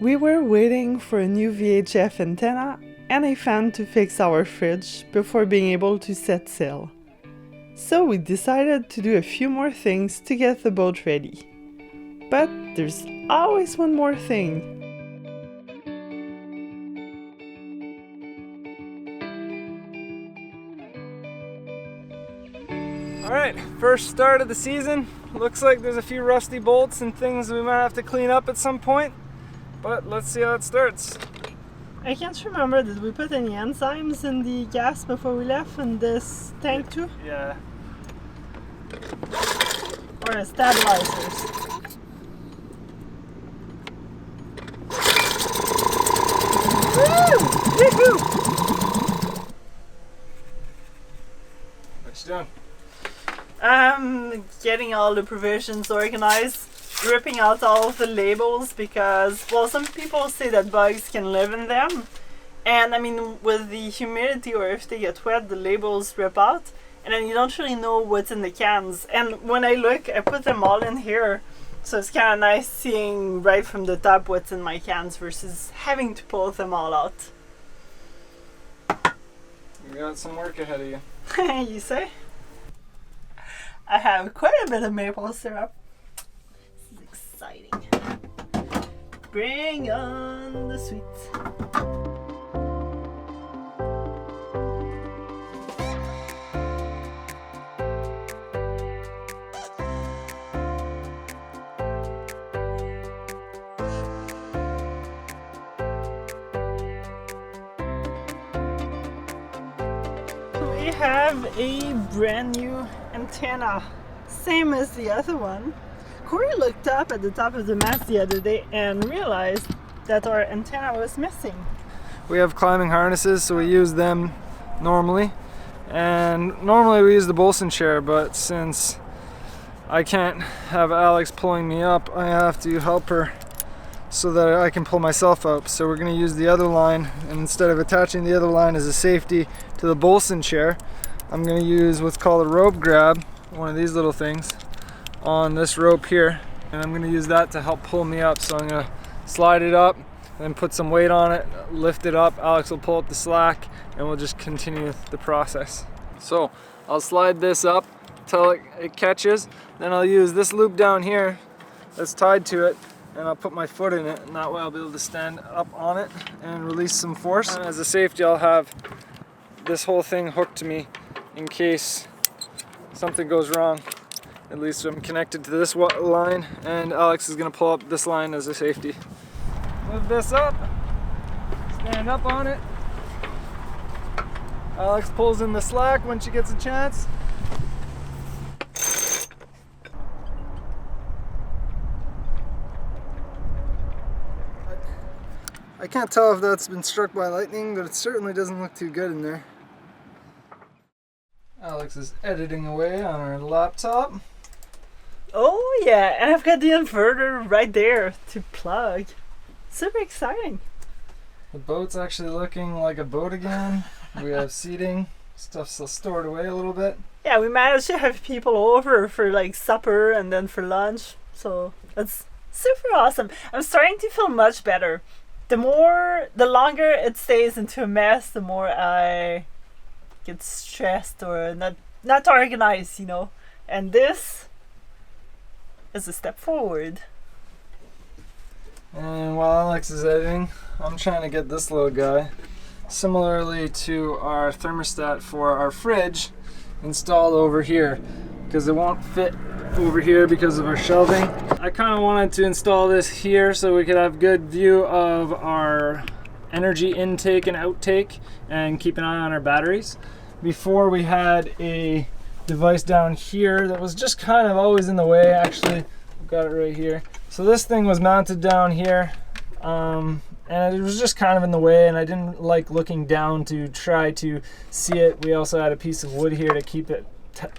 We were waiting for a new VHF antenna and a fan to fix our fridge before being able to set sail. So we decided to do a few more things to get the boat ready. But there's always one more thing. Alright, first start of the season. Looks like there's a few rusty bolts and things we might have to clean up at some point. But let's see how it starts. I can't remember, did we put any enzymes in the gas before we left in this tank too? Yeah. Or stabilizers? Woo! What you doing? Getting all the provisions organized, ripping out all of the labels because, well, some people say that bugs can live in them. And I mean, with the humidity or if they get wet, the labels rip out. And then you don't really know what's in the cans. And when I look, I put them all in here. So it's kind of nice seeing right from the top what's in my cans versus having to pull them all out. You got some work ahead of you. You say? I have quite a bit of maple syrup. This is exciting. Bring on the sweets. We have a brand new antenna, same as the other one. Corey looked up at the top of the mast the other day and realized that our antenna was missing. We have climbing harnesses, so we use them normally. And normally we use the bosun chair, but since I can't have Alex pulling me up, I have to help her so that I can pull myself up. So we're going to use the other line, and instead of attaching the other line as a safety to the bosun chair, I'm going to use what's called a rope grab, one of these little things, on this rope here, and I'm going to use that to help pull me up. So I'm going to slide it up, then put some weight on it, lift it up, Alex will pull up the slack, and we'll just continue the process. So I'll slide this up till it catches, then I'll use this loop down here that's tied to it, and I'll put my foot in it, and that way I'll be able to stand up on it and release some force. And as a safety, I'll have this whole thing hooked to me in case something goes wrong. At least I'm connected to this line, and Alex is going to pull up this line as a safety. Move this up, stand up on it. Alex pulls in the slack when she gets a chance. I can't tell if that's been struck by lightning, but it certainly doesn't look too good in there. Alex is editing away on our laptop. Oh yeah, and I've got the inverter right there to plug. Super exciting. The boat's actually looking like a boat again. We have seating, stuff's stored away a little bit. Yeah, we managed to have people over for like supper and then for lunch. So that's super awesome. I'm starting to feel much better. The longer it stays into a mess, the more I get stressed or not organized, you know. And this is a step forward. And while Alex is editing, I'm trying to get this little guy, similarly to our thermostat for our fridge, installed over here, because it won't fit over here because of our shelving. I kind of wanted to install this here so we could have good view of our energy intake and outtake and keep an eye on our batteries. Before we had a device down here that was just kind of always in the way. Actually, I've got it right here. So this thing was mounted down here, and it was just kind of in the way, and I didn't like looking down to try to see it. We also had a piece of wood here to keep it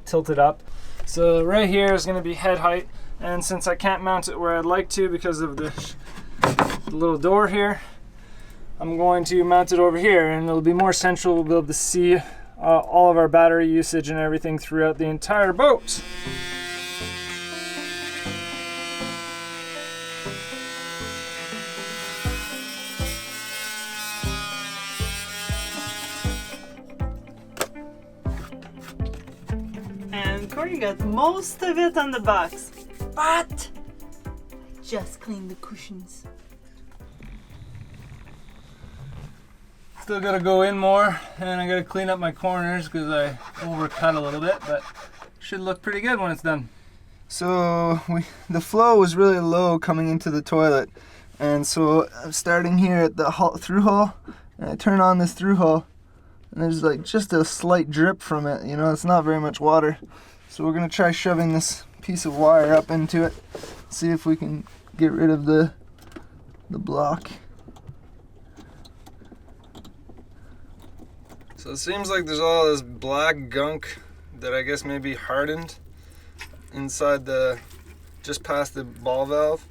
tilted up. So right here is going to be head height, and since I can't mount it where I'd like to because of the little door here, I'm going to mount it over here, and it'll be more central. We'll be able to see all of our battery usage and everything throughout the entire boat. You got most of it on the box, but just clean the cushions. Still gotta go in more, and I gotta clean up my corners because I overcut a little bit, but should look pretty good when it's done. So the flow was really low coming into the toilet, and so I'm starting here at the through hole, and I turn on this through hole, and there's like just a slight drip from it. You know, it's not very much water. So we're gonna try shoving this piece of wire up into it, see if we can get rid of the block. So it seems like there's all this black gunk that I guess maybe hardened inside just past the ball valve,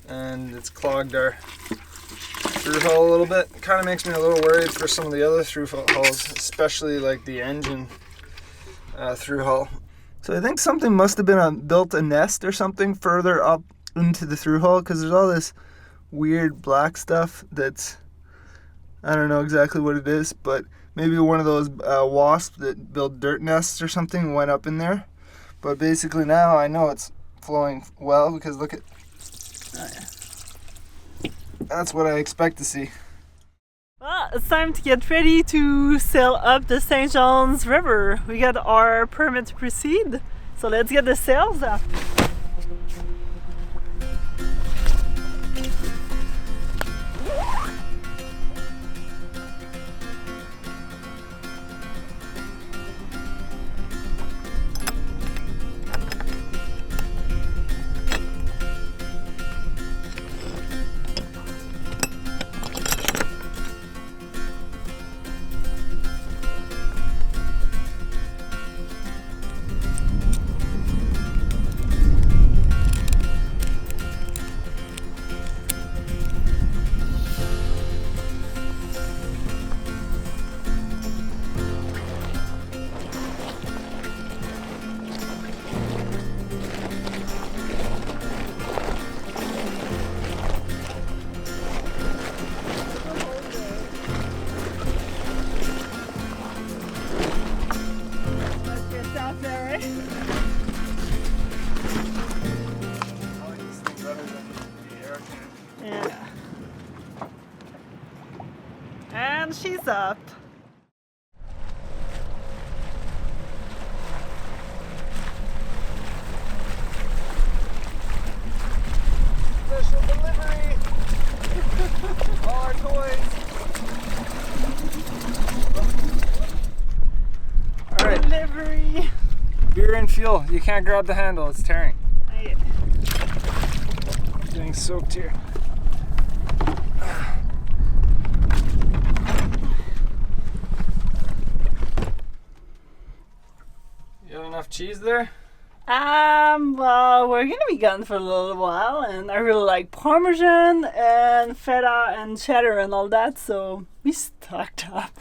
and it's clogged our through hull a little bit. It kind of makes me a little worried for some of the other through hulls, especially like the engine through hull. So I think something must have been built a nest or something further up into the through hull, because there's all this weird black stuff that's, I don't know exactly what it is, but maybe one of those wasps that build dirt nests or something went up in there. But basically now I know it's flowing well, because look at, that's what I expect to see. Well, it's time to get ready to sail up the St. John's River. We got our permit to proceed, so let's get the sails up. And she's up. Special delivery! All our toys! Alright. Delivery! Beer and fuel. You can't grab the handle, it's tearing. Getting soaked here. You have enough cheese there? Well, we're gonna be gone for a little while, and I really like Parmesan and feta and cheddar and all that, so we stocked up.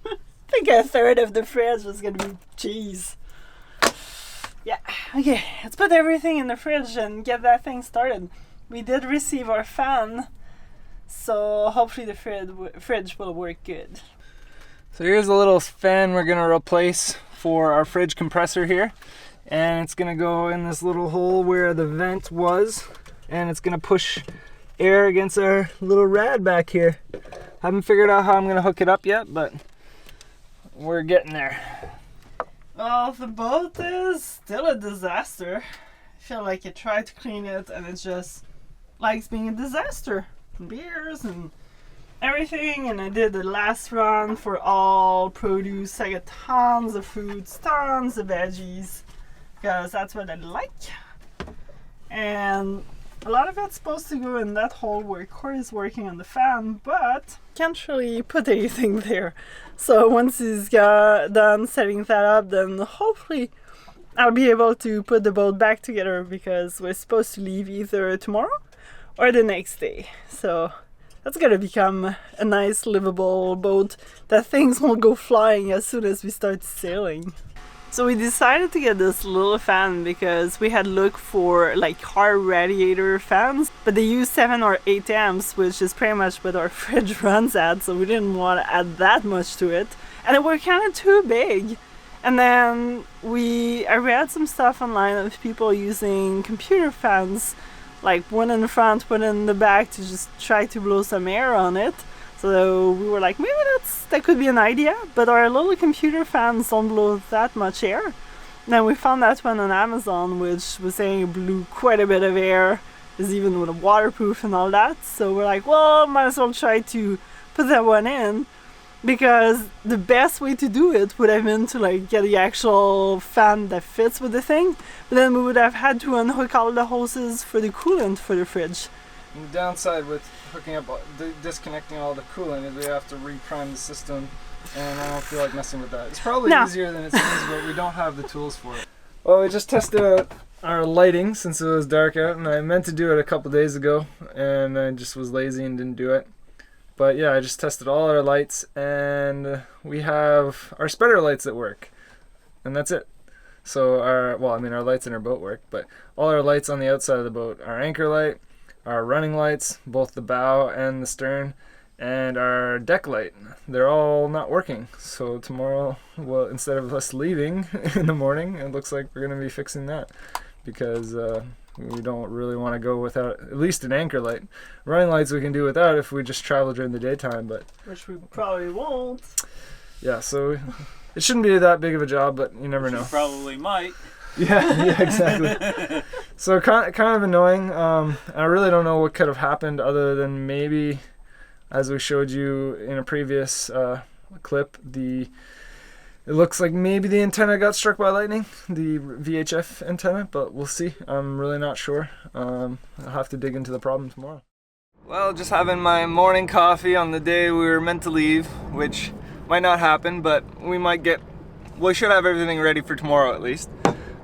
I think a third of the fridge was gonna be cheese. Yeah, okay, let's put everything in the fridge and get that thing started. We did receive our fan, so hopefully the fridge will work good. So here's a little fan we're gonna replace for our fridge compressor here, and it's gonna go in this little hole where the vent was, and it's gonna push air against our little rad back here. Haven't figured out how I'm gonna hook it up yet, but we're getting there. Well, the boat is still a disaster. I feel like you try to clean it and it just likes being a disaster. Beers and everything, and I did the last run for all produce. I got tons of fruits, tons of veggies, because that's what I like. And a lot of it's supposed to go in that hole where Corey is working on the fan, but can't really put anything there. So once he's done setting that up, then hopefully I'll be able to put the boat back together, because we're supposed to leave either tomorrow or the next day. So that's gonna become a nice livable boat that things won't go flying as soon as we start sailing. So we decided to get this little fan because we had looked for like car radiator fans, but they use 7 or 8 amps, which is pretty much what our fridge runs at, so we didn't want to add that much to it. And they were kind of too big. And then I read some stuff online of people using computer fans, like one in the front, one in the back, to just try to blow some air on it. So we were like, maybe that could be an idea, but our little computer fans don't blow that much air. And then we found that one on Amazon, which was saying it blew quite a bit of air, is even with a waterproof and all that. So we're like, well, might as well try to put that one in, because the best way to do it would have been to like get the actual fan that fits with the thing, but then we would have had to unhook all the hoses for the coolant for the fridge. And the downside with hooking up, disconnecting all the coolant is we have to reprime the system, and I don't feel like messing with that. It's probably easier than it seems, but we don't have the tools for it. Well, we just tested out our lighting since it was dark out, and I meant to do it a couple days ago, and I just was lazy and didn't do it. But yeah, I just tested all our lights, and we have our spreader lights that work, and that's it. So our lights in our boat work, but all our lights on the outside of the boat, our anchor light, our running lights, both the bow and the stern, and our deck light, they're all not working. So tomorrow, well, instead of us leaving in the morning, it looks like we're going to be fixing that, because we don't really want to go without at least an anchor light. Running lights we can do without if we just travel during the daytime, but which we probably won't. Yeah, so it shouldn't be that big of a job, but you never know. Probably might. Yeah, exactly. So kind of annoying. I really don't know what could have happened other than maybe, as we showed you in a previous clip, it looks like maybe the antenna got struck by lightning, the VHF antenna, but we'll see. I'm really not sure. I'll have to dig into the problem tomorrow. Well, just having my morning coffee on the day we were meant to leave, which might not happen, but we should have everything ready for tomorrow at least.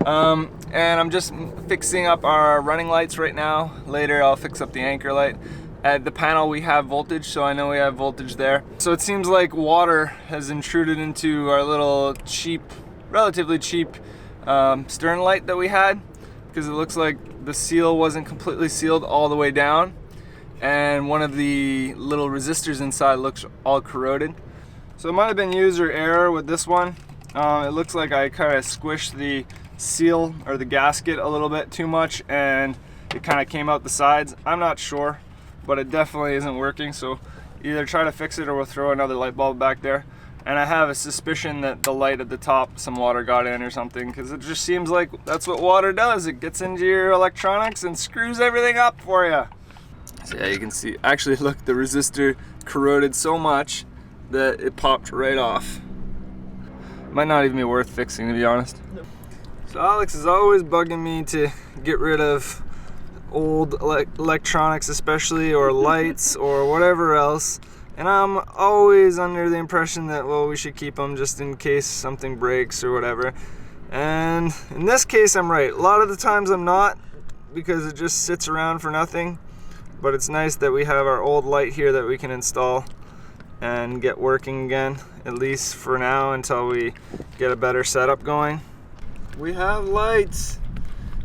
And I'm just fixing up our running lights right now. Later I'll fix up the anchor light. At the panel we have voltage, so I know we have voltage there. So it seems like water has intruded into our little relatively cheap stern light that we had, because it looks like the seal wasn't completely sealed all the way down, and one of the little resistors inside looks all corroded. So it might have been user error with this one. It looks like I kind of squished the seal or the gasket a little bit too much, and it kind of came out the sides. I'm not sure, but it definitely isn't working, so either try to fix it or we'll throw another light bulb back there. And I have a suspicion that the light at the top, some water got in or something, because it just seems like that's what water does. It gets into your electronics and screws everything up for you. So yeah, you can see, actually look, the resistor corroded so much that it popped right off. Might not even be worth fixing, to be honest. So Alex is always bugging me to get rid of old electronics, especially, or lights or whatever else, and I'm always under the impression that, well, we should keep them just in case something breaks or whatever. And in this case I'm right. A lot of the times I'm not, because it just sits around for nothing, but it's nice that we have our old light here that we can install and get working again, at least for now, until we get a better setup going. We have lights,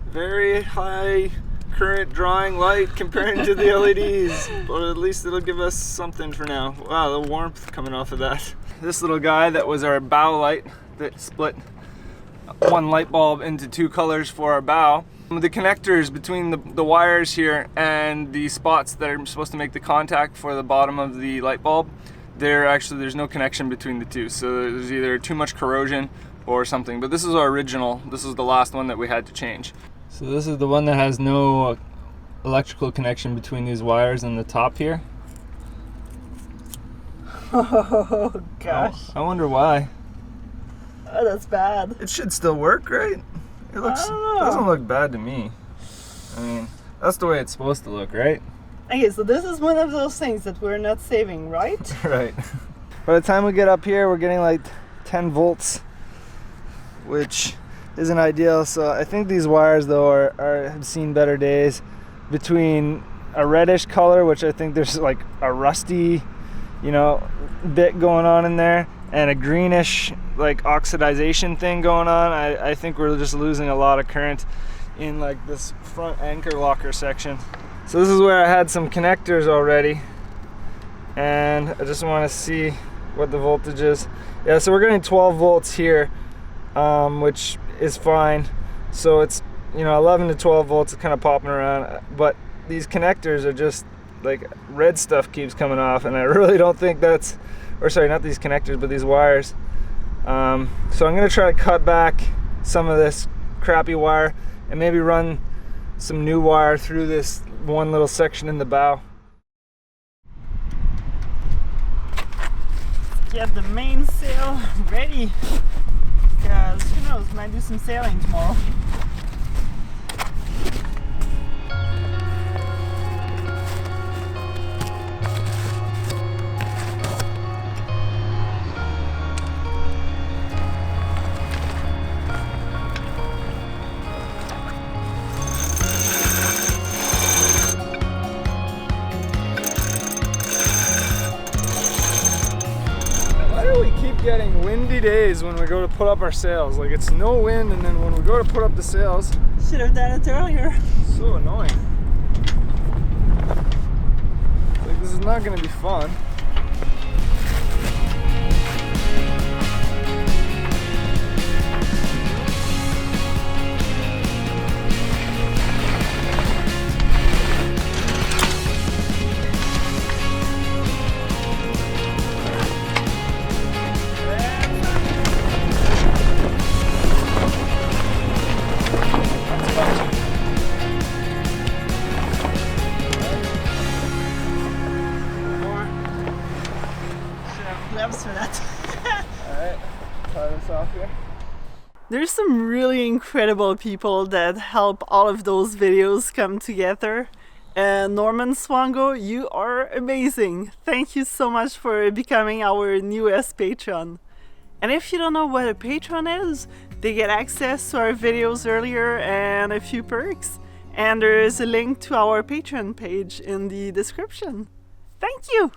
very high current drawing light comparing to the LEDs, but at least it'll give us something for now. Wow, the warmth coming off of that. This little guy that was our bow light that split one light bulb into two colors for our bow. The connectors between the wires here and the spots that are supposed to make the contact for the bottom of the light bulb, there's no connection between the two, so there's either too much corrosion or something. But this is our original. This is the last one that we had to change. So this is the one that has no electrical connection between these wires and the top here. Oh gosh. I wonder why. Oh, that's bad. It should still work, right? It doesn't look bad to me. I mean, that's the way it's supposed to look, right? Okay, so this is one of those things that we're not saving, right? Right. By the time we get up here, we're getting like 10 volts, which isn't ideal. So I think these wires though have seen better days, between a reddish color, which I think there's like a rusty, bit going on in there, and a greenish like oxidization thing going on. I think we're just losing a lot of current in like this front anchor locker section. So this is where I had some connectors already, and I just want to see what the voltage is. Yeah, so we're getting 12 volts here, which is fine. So it's, you know, 11 to 12 volts, kind of popping around, but these connectors are just like red stuff keeps coming off, and I really don't think that's, or sorry, not these connectors, but these wires. So I'm gonna try to cut back some of this crappy wire and maybe run some new wire through this one little section in the bow. Get the mainsail ready, because who knows, might do some sailing tomorrow. Getting windy days when we go to put up our sails. Like, it's no wind, and then when we go to put up the sails, should have done it earlier. So annoying. Like, this is not gonna be fun. Gloves for that. Alright, tie this off here. There's some really incredible people that help all of those videos come together. And Norman Swango, you are amazing. Thank you so much for becoming our newest patron. And if you don't know what a patron is, they get access to our videos earlier and a few perks. And there is a link to our Patreon page in the description. Thank you!